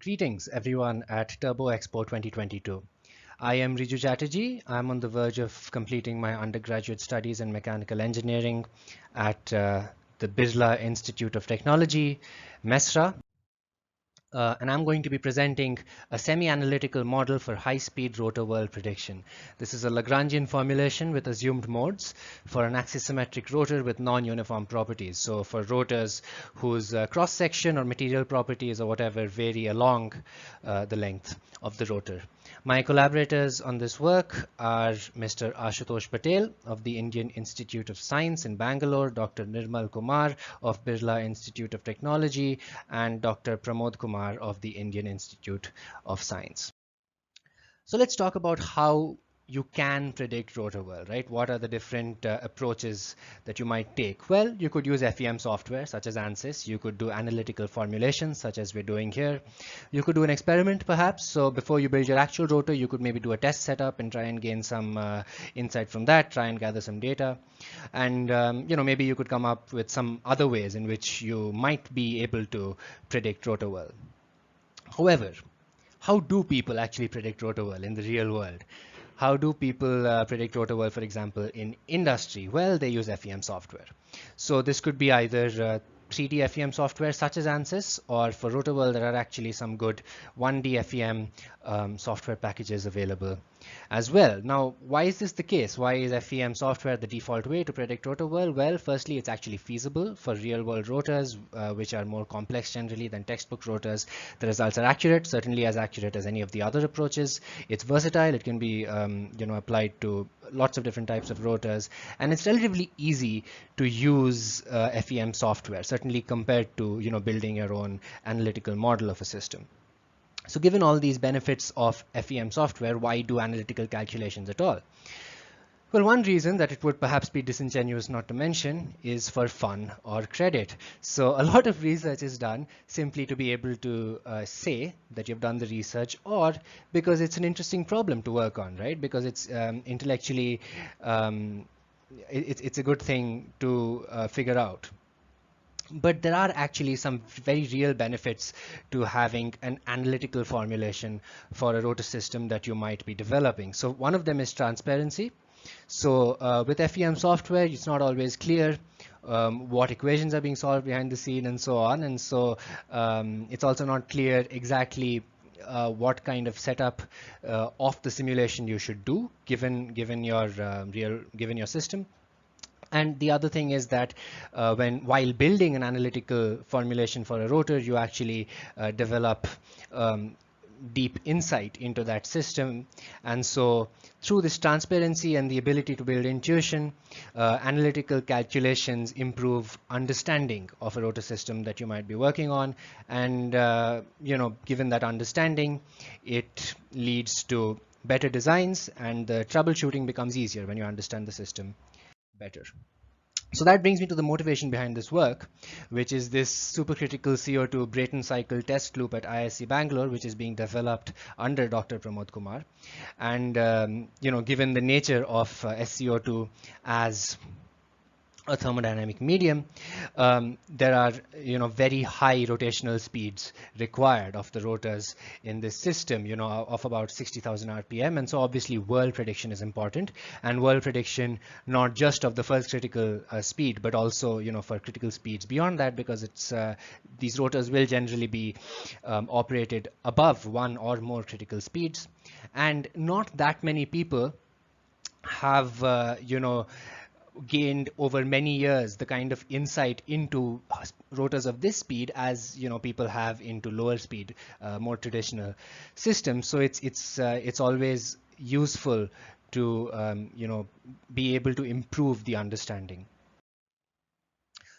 Greetings everyone at Turbo Expo 2022. I am Riju Chatterjee. I'm on the verge of completing my undergraduate studies in mechanical engineering at the Birla Institute of Technology, MESRA. And I'm going to be presenting a semi-analytical model for high-speed rotor whirl prediction. This is a Lagrangian formulation with assumed modes for an axisymmetric rotor with non-uniform properties. So for rotors whose cross-section or material properties or whatever vary along the length of the rotor. My collaborators on this work are Mr. Ashutosh Patel of the Indian Institute of Science in Bangalore, Dr. Nirmal Kumar of Birla Institute of Technology, and Dr. Pramod Kumar of the Indian Institute of Science. So let's talk about how you can predict rotor whirl, right? What are the different approaches that you might take? Well, you could use FEM software such as ANSYS. You could do analytical formulations such as we're doing here. You could do an experiment perhaps. So before you build your actual rotor, you could maybe do a test setup and try and gain some insight from that, try and gather some data. And maybe you could come up with some other ways in which you might be able to predict rotor whirl. However, how do people actually predict rotor whirl in the real world? How do people predict rotor whirl, for example, in industry? Well, they use FEM software. So this could be either 3D FEM software such as ANSYS, or for rotor whirl there are actually some good 1D FEM software packages available as well. Now, why is this the case? Why is FEM software the default way to predict rotor whirl? Well, firstly, it's actually feasible for real-world rotors, which are more complex generally than textbook rotors. The results are accurate, certainly as accurate as any of the other approaches. It's versatile. It can be applied to lots of different types of rotors, and it's relatively easy to use FEM software, certainly compared to building your own analytical model of a system. So given all these benefits of FEM software, why do analytical calculations at all? Well, one reason that it would perhaps be disingenuous not to mention is for fun or credit. So a lot of research is done simply to be able to say that you've done the research, or because it's an interesting problem to work on, right? Because it's intellectually, it's a good thing to figure out. But there are actually some very real benefits to having an analytical formulation for a rotor system that you might be developing. So one of them is transparency. So with FEM software, it's not always clear what equations are being solved behind the scene and so on. And so it's also not clear exactly what kind of setup of the simulation you should do given your system. And the other thing is that while building an analytical formulation for a rotor, you actually develop deep insight into that system. And so through this transparency and the ability to build intuition, analytical calculations improve understanding of a rotor system that you might be working on. And given that understanding, it leads to better designs, and the troubleshooting becomes easier when you understand the system better. So that brings me to the motivation behind this work, which is this supercritical CO2 Brayton cycle test loop at ISC Bangalore, which is being developed under Dr. Pramod Kumar. And given the nature of SCO2 as a thermodynamic medium, there are very high rotational speeds required of the rotors in this system, of about 60,000 RPM. And so obviously whirl prediction is important, and whirl prediction not just of the first critical speed, but also for critical speeds beyond that, because it's these rotors will generally be operated above one or more critical speeds, and not that many people have gained over many years the kind of insight into rotors of this speed as people have into lower speed, more traditional systems. So it's always useful to be able to improve the understanding.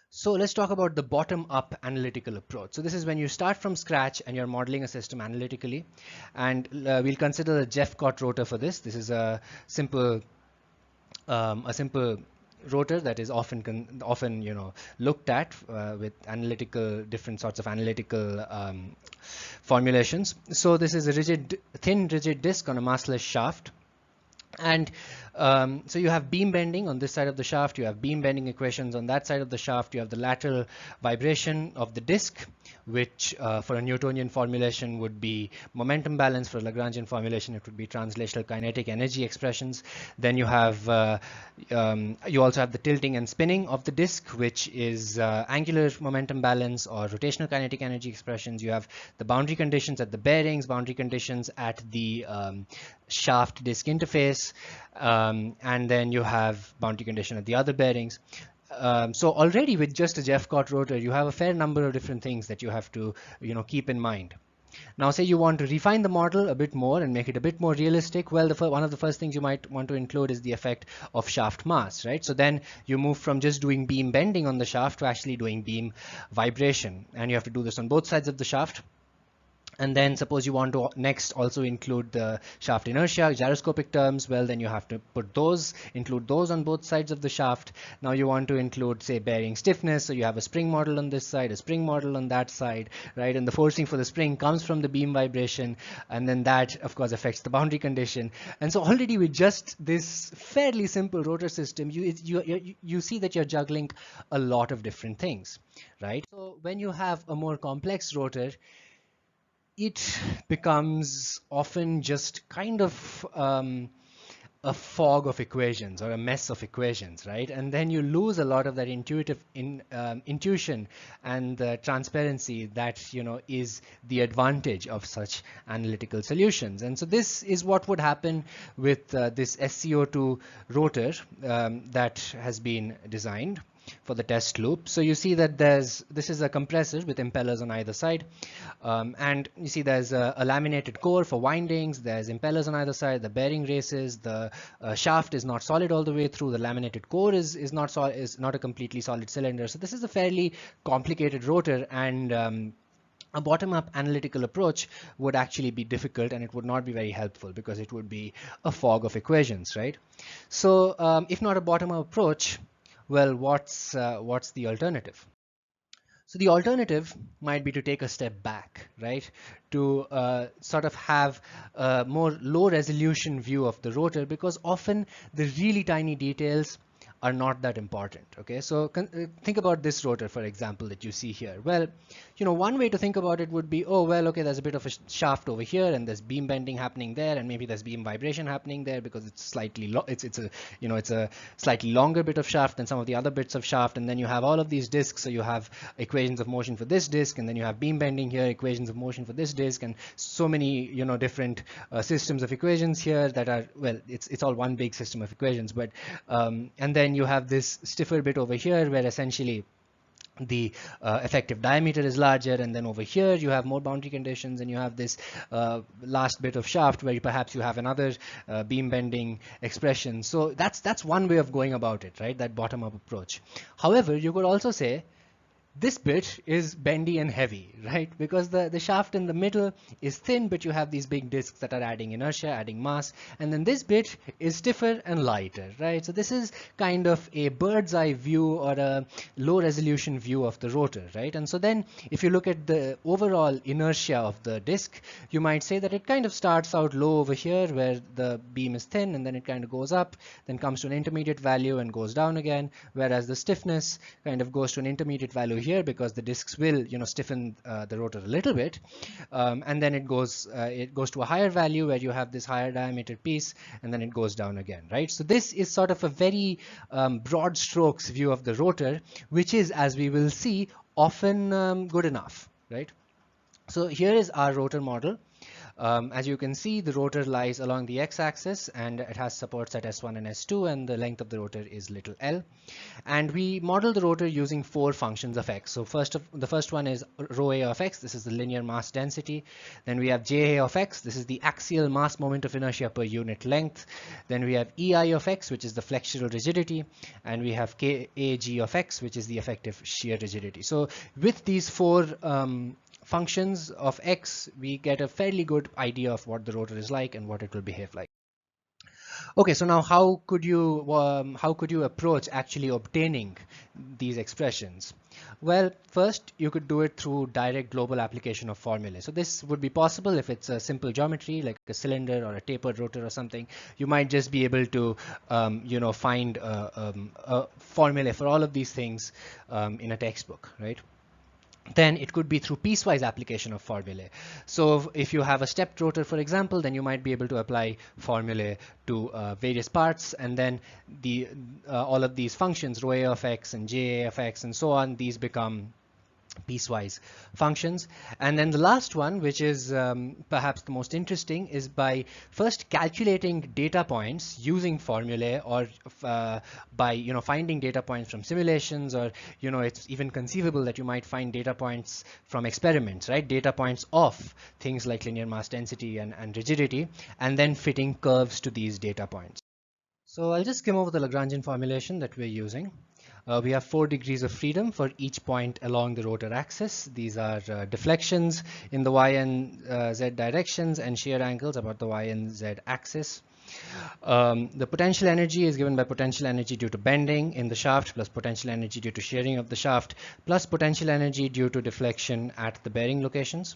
So let's talk about the bottom-up analytical approach. So this is when you start from scratch and you're modeling a system analytically, and we'll consider the Jeffcott rotor for this. This is a simple rotor that is often looked at with different sorts of analytical formulations. So this is a thin rigid disc on a massless shaft. And so you have beam bending on this side of the shaft, you have beam bending equations on that side of the shaft, you have the lateral vibration of the disk, which for a Newtonian formulation would be momentum balance, for a Lagrangian formulation it would be translational kinetic energy expressions. Then you have you also have the tilting and spinning of the disk, which is angular momentum balance or rotational kinetic energy expressions. You have the boundary conditions at the bearings, boundary conditions at the shaft disk interface, and then you have boundary condition at the other bearings. So already with just a Jeffcott rotor, you have a fair number of different things that you have to, keep in mind. Now, say you want to refine the model a bit more and make it a bit more realistic. Well, one of the first things you might want to include is the effect of shaft mass, right? So then you move from just doing beam bending on the shaft to actually doing beam vibration, and you have to do this on both sides of the shaft. And then suppose you want to next also include the shaft inertia, gyroscopic terms, well, then you have to include those on both sides of the shaft. Now you want to include, say, bearing stiffness, so you have a spring model on this side, a spring model on that side, right? And the forcing for the spring comes from the beam vibration, and then that, of course, affects the boundary condition. And so already with just this fairly simple rotor system, you see that you're juggling a lot of different things, right? So when you have a more complex rotor, it becomes often just kind of a fog of equations or a mess of equations, right? And then you lose a lot of that intuition and the transparency that is the advantage of such analytical solutions. And so this is what would happen with this SCO2 rotor that has been designed for the test loop. So you see that this is a compressor with impellers on either side, and you see there's a laminated core for windings, there's impellers on either side, the bearing races, the shaft is not solid all the way through, the laminated core is not a completely solid cylinder. So this is a fairly complicated rotor, and a bottom-up analytical approach would actually be difficult, and it would not be very helpful because it would be a fog of equations, right? So if not a bottom-up approach, well, what's the alternative? So the alternative might be to take a step back, right? To sort of have a more low resolution view of the rotor, because often the really tiny details are not that important. Okay, so think about this rotor, for example, that you see here. Well, one way to think about it would be, oh, well, okay, there's a bit of a shaft over here, and there's beam bending happening there, and maybe there's beam vibration happening there because it's slightly it's a slightly longer bit of shaft than some of the other bits of shaft. And then you have all of these disks, so you have equations of motion for this disk, and then you have beam bending here, equations of motion for this disk, and so many different systems of equations here that are, well, it's all one big system of equations. But and then you have this stiffer bit over here where essentially the effective diameter is larger, and then over here you have more boundary conditions, and you have this last bit of shaft where perhaps you have another beam bending expression. So that's one way of going about it, right? That bottom-up approach. However, you could also say this bit is bendy and heavy, right? Because the shaft in the middle is thin, but you have these big discs that are adding inertia, adding mass, and then this bit is stiffer and lighter, right? So this is kind of a bird's eye view or a low resolution view of the rotor, right? And so then if you look at the overall inertia of the disc, you might say that it kind of starts out low over here where the beam is thin, and then it kind of goes up, then comes to an intermediate value and goes down again, whereas the stiffness kind of goes to an intermediate value here because the discs will stiffen the rotor a little bit, and then it goes to a higher value where you have this higher diameter piece, and then it goes down again, right? So this is sort of a very broad strokes view of the rotor, which is, as we will see, often good enough, right? So here is our rotor model. As you can see, the rotor lies along the x-axis, and it has supports at S1 and S2, and the length of the rotor is little l. And we model the rotor using 4 functions of x. So the first one is rho a of x. This is the linear mass density. Then we have J a of x. This is the axial mass moment of inertia per unit length. Then we have EI of x, which is the flexural rigidity. And we have KAG of x, which is the effective shear rigidity. So with these 4 functions of x, we get a fairly good idea of what the rotor is like and what it will behave like. Okay, so now how could you approach actually obtaining these expressions? Well, first you could do it through direct global application of formulae. So this would be possible if it's a simple geometry like a cylinder or a tapered rotor or something. You might just be able to find a formula for all of these things in a textbook, right? Then it could be through piecewise application of formulae. So if you have a stepped rotor, for example, then you might be able to apply formulae to various parts, and then the all of these functions, rho a of x and j a of x and so on, these become piecewise functions. And then the last one, which is perhaps the most interesting, is by first calculating data points using formulae, or by finding data points from simulations, or it's even conceivable that you might find data points from experiments, right? Data points of things like linear mass density and rigidity, and then fitting curves to these data points. So I'll just skim over the Lagrangian formulation that we're using. We have 4 degrees of freedom for each point along the rotor axis. These are deflections in the y and z directions, and shear angles about the y and z axis. The potential energy is given by potential energy due to bending in the shaft, plus potential energy due to shearing of the shaft, plus potential energy due to deflection at the bearing locations.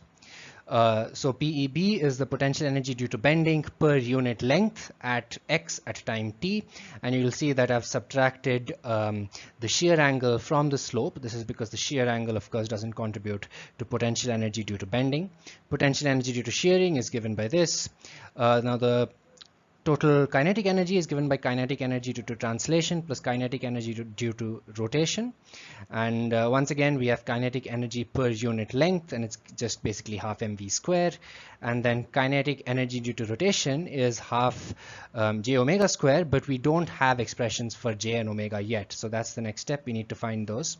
So PEB is the potential energy due to bending per unit length at x at time t, and you will see that I've subtracted the shear angle from the slope. This is because the shear angle, of course, doesn't contribute to potential energy due to bending. Potential energy due to shearing is given by this. Now the total kinetic energy is given by kinetic energy due to translation plus kinetic energy due to rotation. And once again, we have kinetic energy per unit length, and it's just basically half mv square. And then kinetic energy due to rotation is half j omega square, but we don't have expressions for j and omega yet. So that's the next step. We need to find those.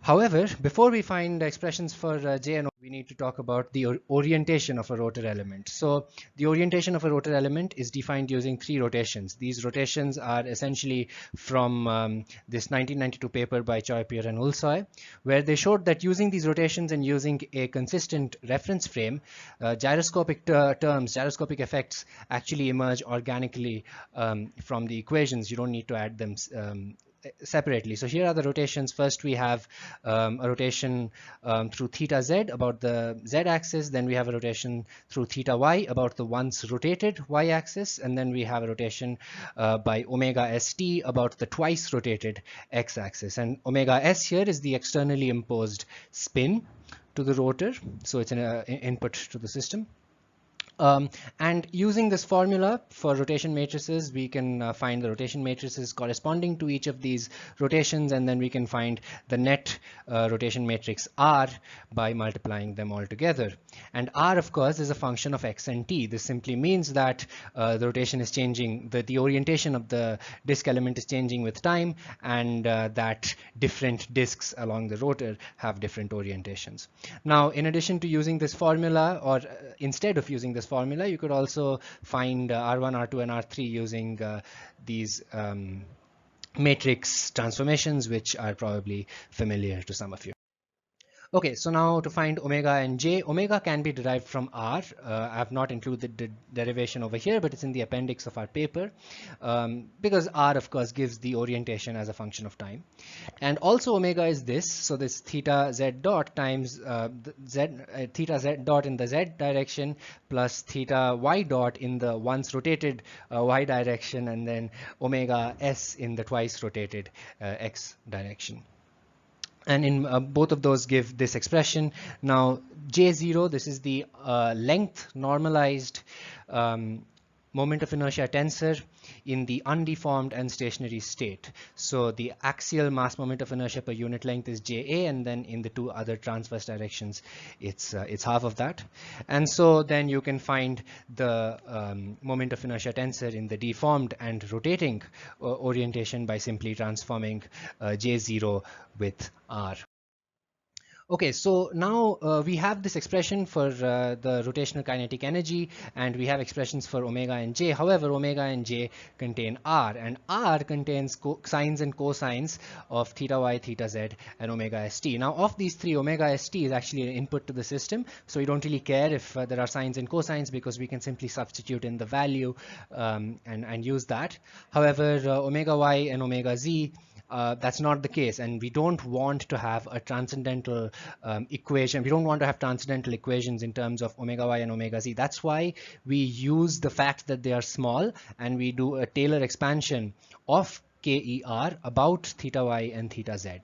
However, before we find expressions for J and O, we need to talk about the orientation of a rotor element. So the orientation of a rotor element is defined using 3 rotations. These rotations are essentially from this 1992 paper by Choi, Pierre, and Ulsoy, where they showed that using these rotations and using a consistent reference frame, gyroscopic gyroscopic effects actually emerge organically from the equations. You don't need to add them separately. So here are the rotations. First, we have a rotation through theta z about the z-axis. Then we have a rotation through theta y about the once rotated y-axis. And then we have a rotation by omega st about the twice rotated x-axis. And omega s here is the externally imposed spin to the rotor. So it's an input to the system. And using this formula for rotation matrices, we can find the rotation matrices corresponding to each of these rotations, and then we can find the net rotation matrix R by multiplying them all together. And R, of course, is a function of x and t. This simply means that the rotation is changing, the orientation of the disk element is changing with time, and that different disks along the rotor have different orientations. Now, in addition to using this formula, or instead of using this formula, you could also find R1, R2, and R3 using these matrix transformations, which are probably familiar to some of you. Okay, so now to find omega and j, omega can be derived from r. I have not included the derivation over here, but it's in the appendix of our paper, because r, of course, gives the orientation as a function of time. And also omega is this, so this theta z dot times theta z dot in the z direction plus theta y dot in the once rotated y direction, and then omega s in the twice rotated x direction. And in both of those give this expression. Now J0, this is the length normalized moment of inertia tensor in the undeformed and stationary state. So the axial mass moment of inertia per unit length is JA, and then in the 2 other transverse directions, it's half of that. And so then you can find the moment of inertia tensor in the deformed and rotating orientation by simply transforming J0 with R. Okay, so now we have this expression for the rotational kinetic energy, and we have expressions for omega and j. However, omega and j contain r, and r contains sines and cosines of theta y, theta z, and omega st. Now, of these three, omega st is actually an input to the system, so we don't really care if there are sines and cosines, because we can simply substitute in the value and use that. However, omega y and omega z, that's not the case, and we don't want to have a transcendental equation. We don't want to have transcendental equations in terms of omega y and omega z. That's why we use the fact that they are small, and we do a Taylor expansion of KER about theta y and theta z.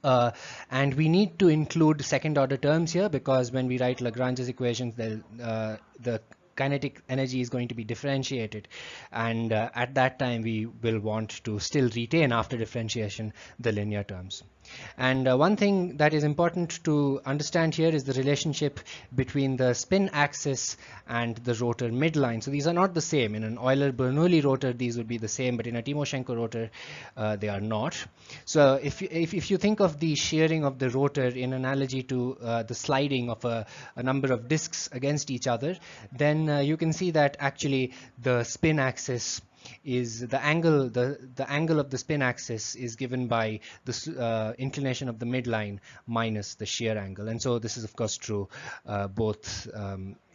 And we need to include second order terms here, because when we write Lagrange's equations, the kinetic energy is going to be differentiated, and at that time we will want to still retain, after differentiation, the linear terms. And one thing that is important to understand here is the relationship between the spin axis and the rotor midline. So these are not the same. In an Euler-Bernoulli rotor, these would be the same, but in a Timoshenko rotor, they are not. So if you think of the shearing of the rotor in analogy to the sliding of a number of disks against each other, then you can see that actually the spin axis is the angle of the spin axis is given by the inclination of the midline minus the shear angle, and so this is of course true both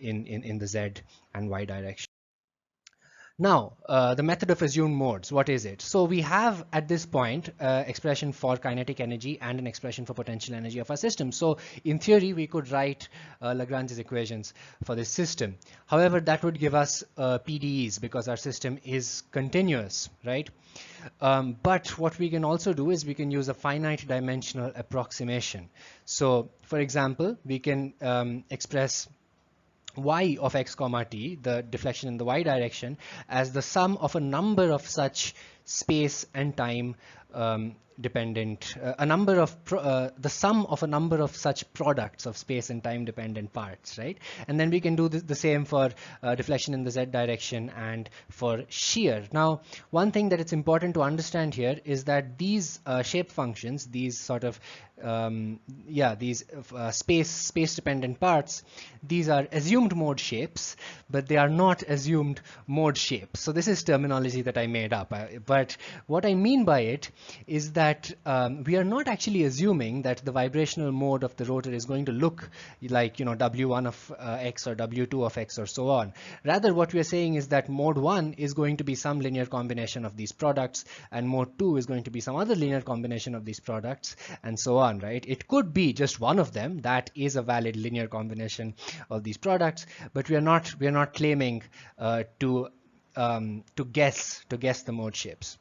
in the z and y direction. Now, the method of assumed modes, what is it? So we have at this point expression for kinetic energy and an expression for potential energy of our system. So in theory, we could write Lagrange's equations for this system. However, that would give us PDEs, because our system is continuous, right? But what we can also do is we can use a finite dimensional approximation. So for example, we can express y of x comma t, the deflection in the y direction, as the sum of a number of such space and time dependent, the sum of a number of such products of space and time dependent parts, right? And then we can do the same for deflection in the z direction and for shear. Now, one thing that it's important to understand here is that these shape functions, these sort of these space dependent parts, these are assumed mode shapes, but they are not assumed mode shapes. So this is terminology that I made up, but what I mean by it is that we are not actually assuming that the vibrational mode of the rotor is going to look like, you know, W1 of x or W2 of x or so on. Rather, what we are saying is that mode 1 is going to be some linear combination of these products, and mode 2 is going to be some other linear combination of these products, and so on, right? It could be just one of them that is a valid linear combination of these products, but we are not claiming to guess the mode shapes.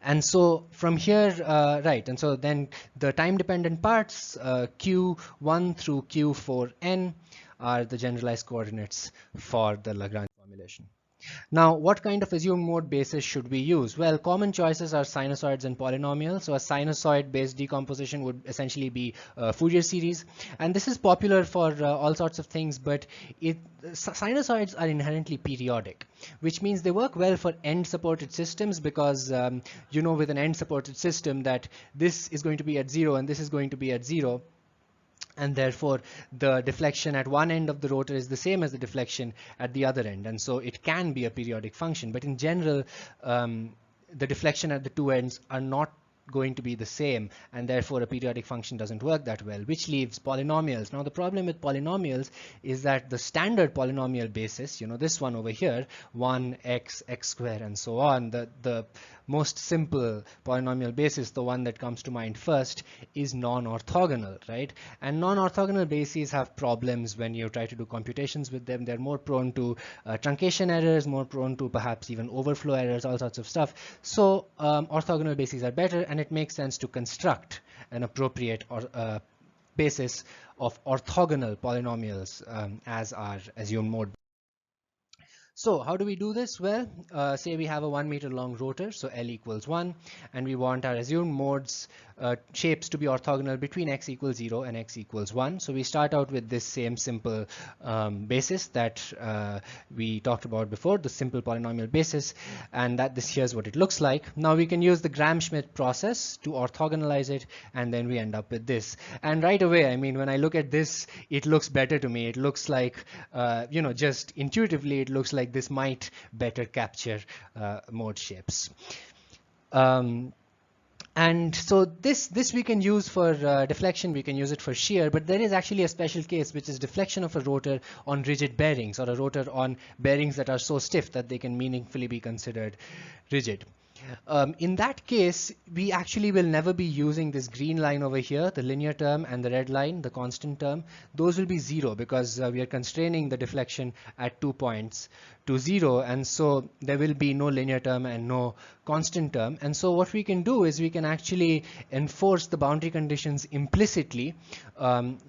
And so from here, right, and so then the time dependent parts, Q1 through Q4n, are the generalized coordinates for the Lagrange formulation. Now, what kind of assumed mode basis should we use? Well, common choices are sinusoids and polynomials. So a sinusoid-based decomposition would essentially be a Fourier series. And this is popular for all sorts of things, but sinusoids are inherently periodic, which means they work well for end-supported systems, because you know, with an end-supported system, that this is going to be at 0 and this is going to be at 0. And therefore the deflection at one end of the rotor is the same as the deflection at the other end, and so it can be a periodic function. But in general, the deflection at the two ends are not going to be the same, and therefore a periodic function doesn't work that well, which leaves polynomials. Now, the problem with polynomials is that the standard polynomial basis, you know, this one over here, 1x, x squared, and so on, the most simple polynomial basis, the one that comes to mind first, is non-orthogonal, right? And non-orthogonal bases have problems when you try to do computations with them. They're more prone to truncation errors, more prone to perhaps even overflow errors, all sorts of stuff. So orthogonal bases are better, and it makes sense to construct an appropriate basis of orthogonal polynomials as our assumed mode. So how do we do this? Well, say we have a 1 meter long rotor, so L equals 1, and we want our assumed modes shapes to be orthogonal between x equals 0 and x equals 1. So we start out with this same simple basis that we talked about before, the simple polynomial basis, and that this here's what it looks like. Now we can use the Gram-Schmidt process to orthogonalize it, and then we end up with this. And right away, I mean, when I look at this, it looks better to me. It looks like, just intuitively, it looks like this might better capture mode shapes. And so this we can use for deflection, we can use it for shear, but there is actually a special case, which is deflection of a rotor on rigid bearings, or a rotor on bearings that are so stiff that they can meaningfully be considered rigid. In that case, we actually will never be using this green line over here, the linear term, and the red line, the constant term. Those will be 0 because we are constraining the deflection at 2 points to 0, and so there will be no linear term and no constant term. And so what we can do is we can actually enforce the boundary conditions implicitly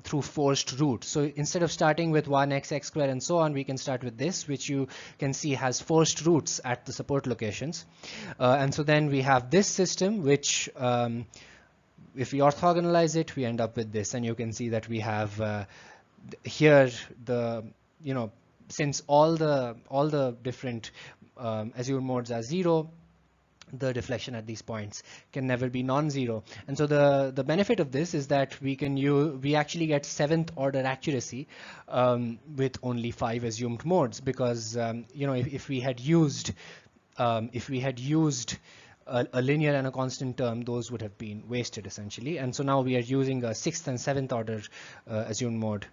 through forced root. So instead of starting with 1x, x squared, and so on, we can start with this, which you can see has forced roots at the support locations. And so then we have this system, which if we orthogonalize it, we end up with this. And you can see that we have here the, since all the different assumed modes are 0, the deflection at these points can never be non-zero. And so the benefit of this is that we actually get 7th order accuracy with only 5 assumed modes, because if we had used a linear and a constant term, those would have been wasted essentially. And so now we are using a 6th and 7th order assumed mode.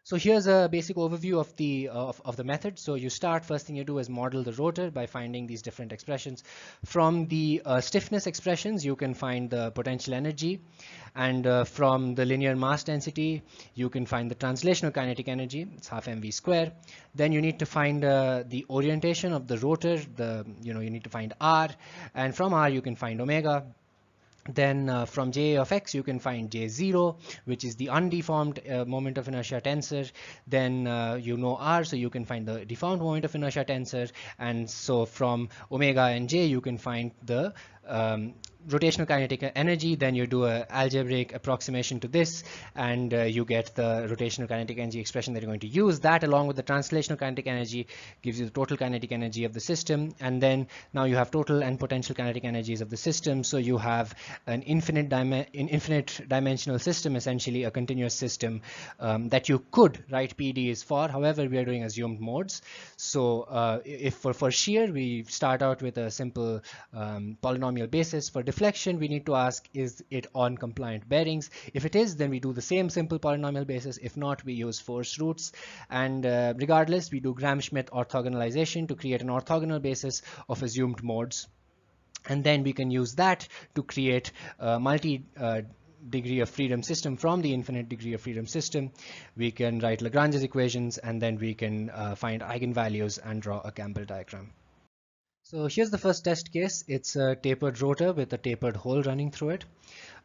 So here's a basic overview of the method. So you start, first thing you do is model the rotor by finding these different expressions. From the stiffness expressions, you can find the potential energy, and from the linear mass density, you can find the translational kinetic energy. It's half mv square. Then you need to find the orientation of the rotor. You need to find r, and from r you can find omega. Then from J of x, you can find J0, which is the undeformed moment of inertia tensor. Then you know R, so you can find the deformed moment of inertia tensor. And so from omega and J, you can find the rotational kinetic energy. Then you do an algebraic approximation to this, and you get the rotational kinetic energy expression that you're going to use. That, along with the translational kinetic energy, gives you the total kinetic energy of the system. And then now you have total and potential kinetic energies of the system. So you have an infinite dimensional system, essentially a continuous system that you could write PDEs for. However, we are doing assumed modes. So if for shear, we start out with a simple polynomial basis. For deflection, we need to ask, is it on compliant bearings? If it is, then we do the same simple polynomial basis. If not, we use forced roots. And regardless, we do Gram-Schmidt orthogonalization to create an orthogonal basis of assumed modes. And then we can use that to create a multi-degree of freedom system from the infinite degree of freedom system. We can write Lagrange's equations, and then we can find eigenvalues and draw a Campbell diagram. So here's the first test case. It's a tapered rotor with a tapered hole running through it.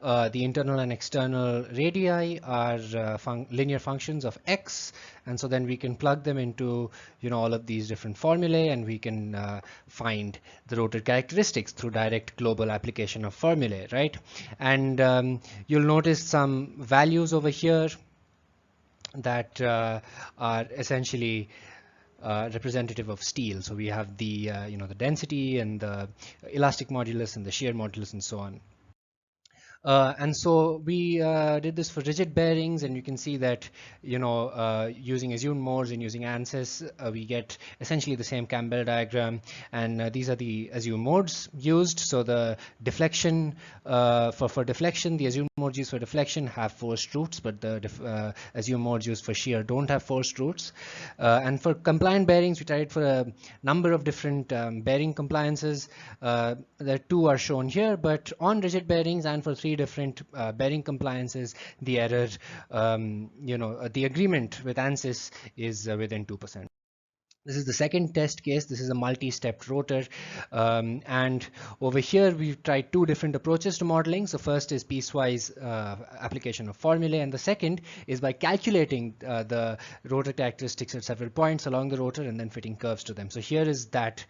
The internal and external radii are linear functions of x, and so then we can plug them into all of these different formulae, and we can find the rotor characteristics through direct global application of formulae, right? And you'll notice some values over here that are essentially representative of steel. So we have the the density and the elastic modulus and the shear modulus and so on. And so we did this for rigid bearings, and you can see that using assumed modes and using ANSYS, we get essentially the same Campbell diagram, and these are the assumed modes used. So the deflection for deflection, the assumed modes used for deflection have forced roots, but the assumed modes used for shear don't have forced roots. And for compliant bearings, we tried for a number of different bearing compliances. The two are shown here, but on rigid bearings and for 3 different bearing compliances, the error, the agreement with ANSYS is within 2%. This is the second test case. This is a multi-stepped rotor. And over here, we've tried two different approaches to modeling. So first is piecewise application of formulae, and the second is by calculating the rotor characteristics at several points along the rotor and then fitting curves to them. So here is that,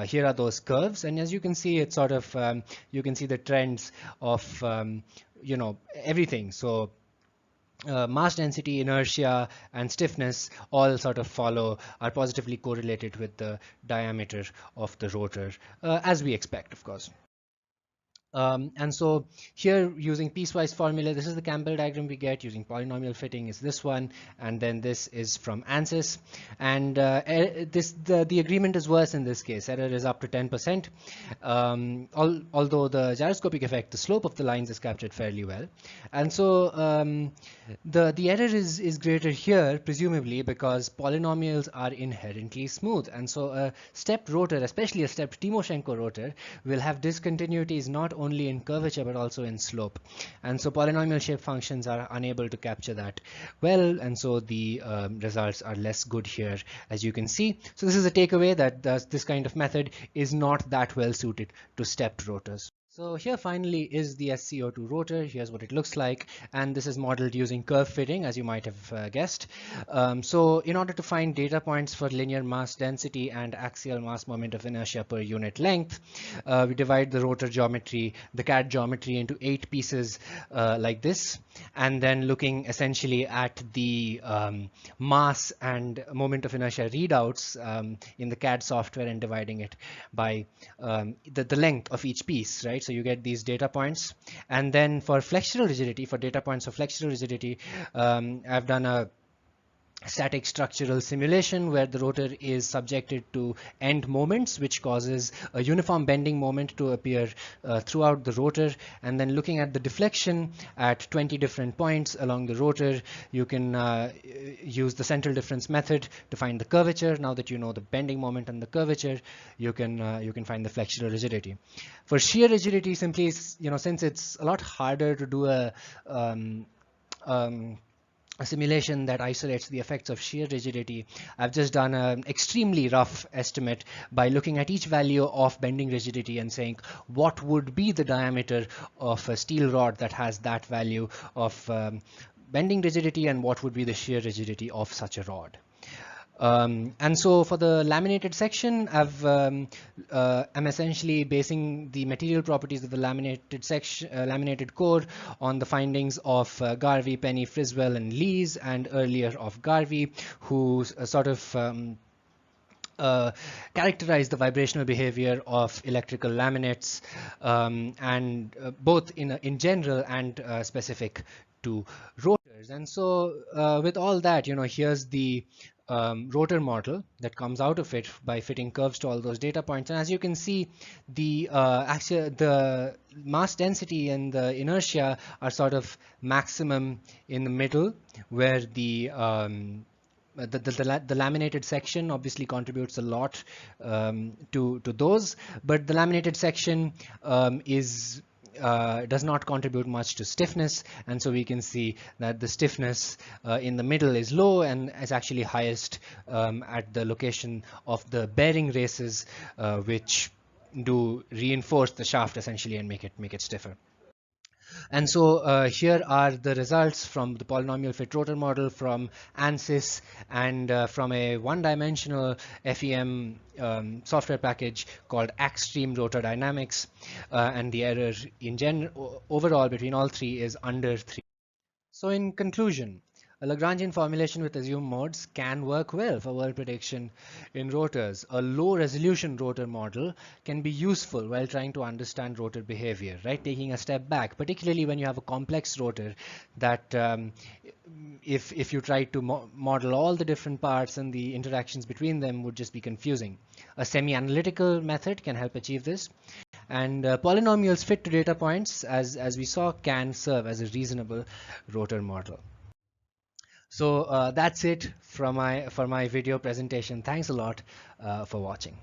here are those curves. And as you can see, it's sort of, you can see the trends of, you know, everything. So mass density, inertia, and stiffness all sort of are positively correlated with the diameter of the rotor, as we expect, of course. And so here, using piecewise formula, this is the Campbell diagram we get. Using polynomial fitting is this one, and then this is from ANSYS. And the agreement is worse in this case. Error is up to 10%. Although the gyroscopic effect, the slope of the lines is captured fairly well. And so the error is greater here, presumably because polynomials are inherently smooth. And so a stepped rotor, especially a stepped Timoshenko rotor, will have discontinuities not only in curvature but also in slope, and so polynomial shape functions are unable to capture that well, and so the results are less good here, as you can see. So this is a takeaway that this kind of method is not that well suited to stepped rotors. So here finally is the SCO2 rotor. Here's what it looks like, and this is modeled using curve fitting, as you might have guessed. So in order to find data points for linear mass density and axial mass moment of inertia per unit length, we divide the rotor geometry, the CAD geometry, into 8 pieces like this, and then looking essentially at the mass and moment of inertia readouts in the CAD software and dividing it by the length of each piece, right? So you get these data points, and then for flexural rigidity, for data points of flexural rigidity, I've done a static structural simulation where the rotor is subjected to end moments, which causes a uniform bending moment to appear throughout the rotor. And then looking at the deflection at 20 different points along the rotor, you can use the central difference method to find the curvature. Now that you know the bending moment and the curvature, you can find the flexural rigidity. For shear rigidity, simply, since it's a lot harder to do a simulation that isolates the effects of shear rigidity, I've just done an extremely rough estimate by looking at each value of bending rigidity and saying what would be the diameter of a steel rod that has that value of bending rigidity, and what would be the shear rigidity of such a rod. And so for the laminated section, I'm essentially basing the material properties of the laminated section, laminated core, on the findings of Garvey, Penny, Friswell, and Lees, and earlier of Garvey, who sort of characterize the vibrational behavior of electrical laminates, and both in general and specific to rotors. And so with all that, here's the rotor model that comes out of it by fitting curves to all those data points. And as you can see, the mass density and the inertia are sort of maximum in the middle, where the laminated section obviously contributes a lot to those, but the laminated section does not contribute much to stiffness, and so we can see that the stiffness in the middle is low and is actually highest at the location of the bearing races, which do reinforce the shaft essentially and make it stiffer. And so here are the results from the polynomial fit rotor model from ANSYS, and from a one-dimensional FEM software package called Axstream Rotordynamics, and the error in general overall between all three is under 3. So in conclusion, a Lagrangian formulation with assumed modes can work well for Whirl prediction in rotors. A low-resolution rotor model can be useful while trying to understand rotor behavior, right? Taking a step back, particularly when you have a complex rotor that if you try to model all the different parts and the interactions between them would just be confusing. A semi-analytical method can help achieve this. And polynomials fit to data points, as we saw, can serve as a reasonable rotor model. So that's it for my video presentation. Thanks a lot for watching.